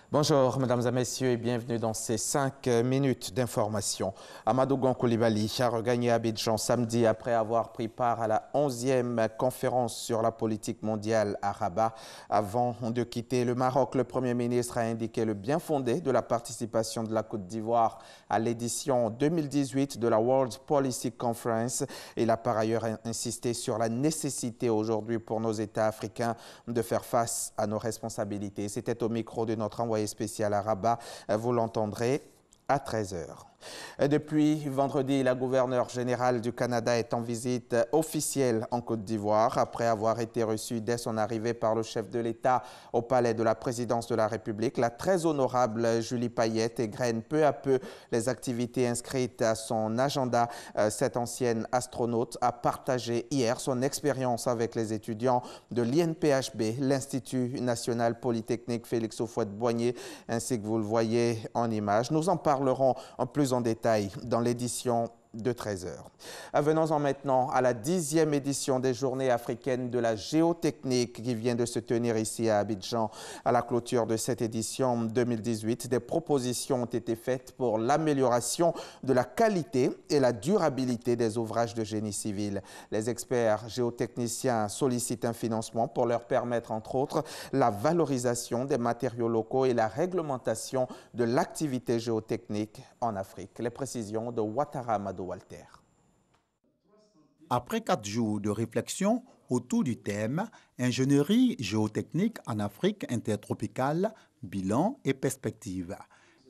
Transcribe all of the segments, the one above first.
Bonjour, mesdames et messieurs, et bienvenue dans ces 5 minutes d'information. Amadou Gon Coulibaly a regagné Abidjan samedi après avoir pris part à la 11e conférence sur la politique mondiale à Rabat. Avant de quitter le Maroc, le Premier ministre a indiqué le bien fondé de la participation de la Côte d'Ivoire à l'édition 2018 de la World Policy Conference. Il a par ailleurs insisté sur la nécessité aujourd'hui pour nos États africains de faire face à nos responsabilités. C'était au micro de notre envoyé spécial à Rabat, vous l'entendrez à 13 h. Depuis vendredi, la gouverneure générale du Canada est en visite officielle en Côte d'Ivoire après avoir été reçue dès son arrivée par le chef de l'État au palais de la présidence de la République. La très honorable Julie Payette égrène peu à peu les activités inscrites à son agenda. Cette ancienne astronaute a partagé hier son expérience avec les étudiants de l'INPHB, l'Institut national polytechnique Félix Houphouët-Boigny, ainsi que vous le voyez en image. Nous en parlerons en plus en détail dans l'édition de 13 h. Venons-en maintenant à la 10e édition des Journées africaines de la géotechnique qui vient de se tenir ici à Abidjan. À la clôture de cette édition 2018, des propositions ont été faites pour l'amélioration de la qualité et la durabilité des ouvrages de génie civil. Les experts géotechniciens sollicitent un financement pour leur permettre, entre autres, la valorisation des matériaux locaux et la réglementation de l'activité géotechnique en Afrique. Les précisions de Ouattara Madou Walter. Après 4 jours de réflexion autour du thème « Ingénierie géotechnique en Afrique intertropicale, bilan et perspectives »,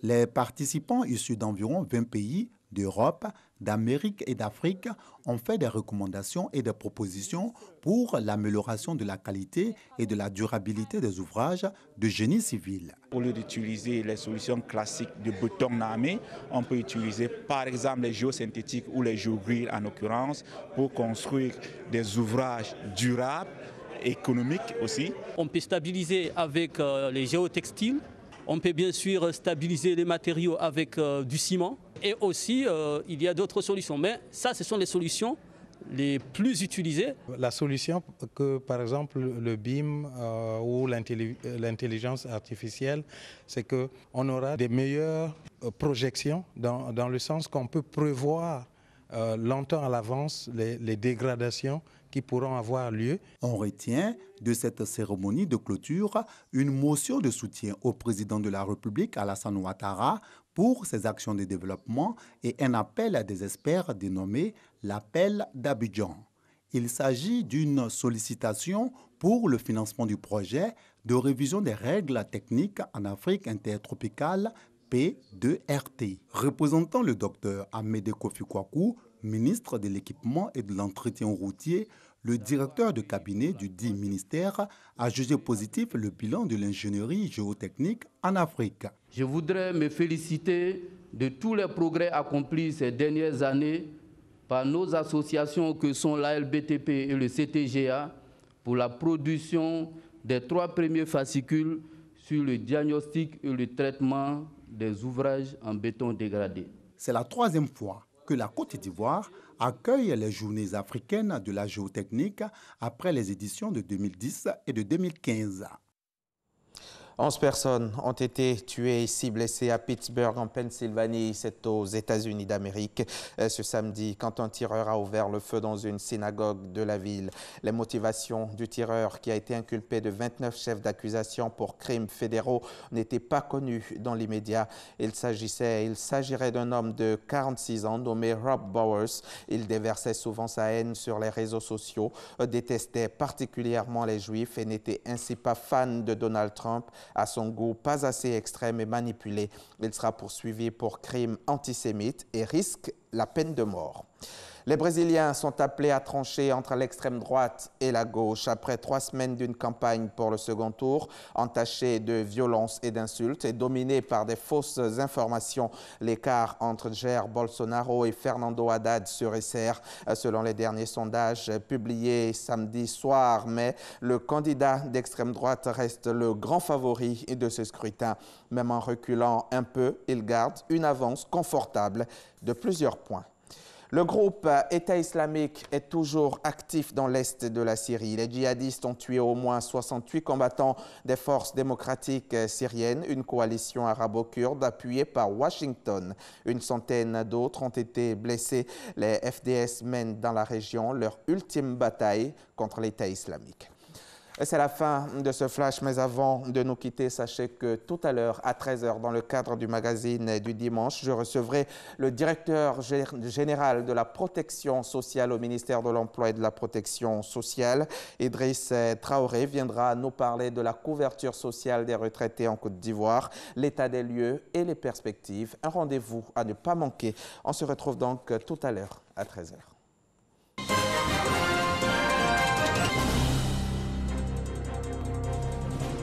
les participants issus d'environ 20 pays d'Europe, d'Amérique et d'Afrique ont fait des recommandations et des propositions pour l'amélioration de la qualité et de la durabilité des ouvrages de génie civil. Au lieu d'utiliser les solutions classiques de béton armé, on peut utiliser par exemple les géosynthétiques ou les géogrilles en l'occurrence pour construire des ouvrages durables, économiques aussi. On peut stabiliser avec les géotextiles. On peut bien sûr stabiliser les matériaux avec du ciment et aussi il y a d'autres solutions. Mais ça, ce sont les solutions les plus utilisées. La solution que par exemple le BIM ou l'intelligence artificielle, c'est qu'on aura des meilleures projections dans le sens qu'on peut prévoir longtemps à l'avance les dégradations qui pourront avoir lieu. On retient de cette cérémonie de clôture une motion de soutien au président de la République, Alassane Ouattara, pour ses actions de développement et un appel à des experts dénommé l'appel d'Abidjan. Il s'agit d'une sollicitation pour le financement du projet de révision des règles techniques en Afrique intertropicale P2RT. Représentant le docteur Amédée Kofi Kwaku, ministre de l'équipement et de l'entretien routier, le directeur de cabinet du dit ministère a jugé positif le bilan de l'ingénierie géotechnique en Afrique. Je voudrais me féliciter de tous les progrès accomplis ces dernières années par nos associations que sont l'ALBTP et le CTGA pour la production des 3 premiers fascicules sur le diagnostic et le traitement des ouvrages en béton dégradé. C'est la 3e fois que la Côte d'Ivoire accueille les Journées africaines de la géotechnique après les éditions de 2010 et de 2015. 11 personnes ont été tuées et 6 blessées à Pittsburgh, en Pennsylvanie. C'est aux États-Unis d'Amérique. Ce samedi, quand un tireur a ouvert le feu dans une synagogue de la ville. Les motivations du tireur, qui a été inculpé de 29 chefs d'accusation pour crimes fédéraux, n'étaient pas connues dans l'immédiat. Il s'agirait d'un homme de 46 ans nommé Rob Bowers. Il déversait souvent sa haine sur les réseaux sociaux, détestait particulièrement les Juifs et n'était ainsi pas fan de Donald Trump. À son goût pas assez extrême et manipulé. Il sera poursuivi pour crimes antisémites et risque la peine de mort. Les Brésiliens sont appelés à trancher entre l'extrême droite et la gauche après 3 semaines d'une campagne pour le second tour, entachée de violence et d'insultes et dominée par des fausses informations. L'écart entre Jair Bolsonaro et Fernando Haddad se resserre selon les derniers sondages publiés samedi soir. Mais le candidat d'extrême droite reste le grand favori de ce scrutin. Même en reculant un peu, il garde une avance confortable de plusieurs points. Le groupe État islamique est toujours actif dans l'est de la Syrie. Les djihadistes ont tué au moins 68 combattants des forces démocratiques syriennes, une coalition arabo-kurde appuyée par Washington. Une centaine d'autres ont été blessés. Les FDS mènent dans la région leur ultime bataille contre l'État islamique. Et c'est la fin de ce flash, mais avant de nous quitter, sachez que tout à l'heure, à 13 h, dans le cadre du magazine du dimanche, je recevrai le directeur général de la protection sociale au ministère de l'Emploi et de la Protection sociale. Idriss Traoré viendra nous parler de la couverture sociale des retraités en Côte d'Ivoire, l'état des lieux et les perspectives. Un rendez-vous à ne pas manquer. On se retrouve donc tout à l'heure à 13 h.